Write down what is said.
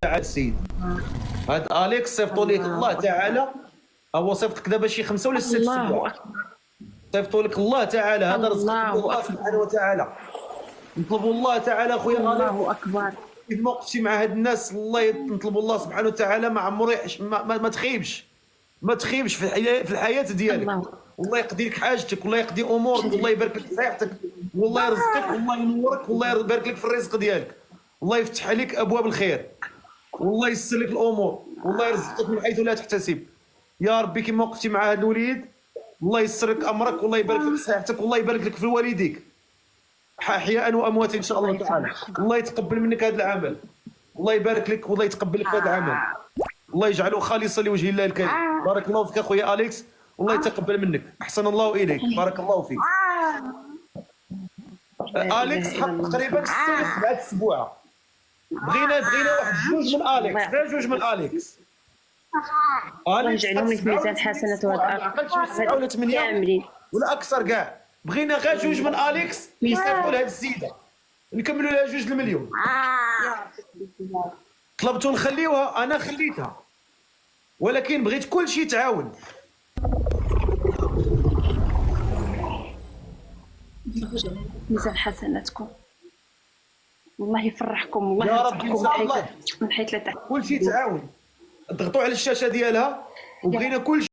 تعالى السيد. هاد اليكس صيفطوا لك الله تعالى، هو صيفط لك دابا شي 5 ولا 6 الله سوايع، أكبر. صيفطوا لك الله تعالى، هذا رزقك من الله الله أكبر. سبحانه وتعالى. نطلبوا الله تعالى اخويا اليكس، الله أكبر. إذا ما وقفتي مع هاد الناس الله نطلبوا الله سبحانه وتعالى ما عمرو ما تخيبش، ما تخيبش في الحياه ديالك. الله. والله يقضي لك حاجتك، والله يقضي امورك، والله يبارك لك في صحتك، والله يرزقك، والله ينورك، والله يبارك لك في الرزق ديالك، والله يفتح عليك ابواب الخير، والله يسر لك الامور، والله يرزقك من حيث لا تحتسب. يا ربي كما وقفتي مع هذا الوليد الله يسر لك امرك، والله يبارك لك في صحتك، والله يبارك لك في والديك احياء واموات ان شاء الله تعالى. الله يتقبل منك هذا العمل، الله يبارك لك، والله يتقبل لك هذا العمل، الله يجعله خالصا لوجه الله الكريم. بارك الله فيك اخويا اليكس، والله يتقبل منك، احسن الله اليك، بارك الله فيك. اليكس حط تقريبا 6 ولا 7 اسبوع، بغينا واحد 2 من اليكس، غير 2 من اليكس. الله يجعلهم لك في ميزان حسنات وهاد 7 ولا 8 كاملين ولا اكثر كاع، بغينا غير 2 من اليكس يصيفطوا لهاد السيده نكملوا لها 2 المليون. طلبتوا نخليوها، انا خليتها، ولكن بغيت كل شيء تعاون. ميزان حسناتكم، والله يفرحكم، والله يا رب ان شاء الله من حيث لا تحت. كل شيء تعاون. ضغطوا على الشاشه ديالها وبغينا كل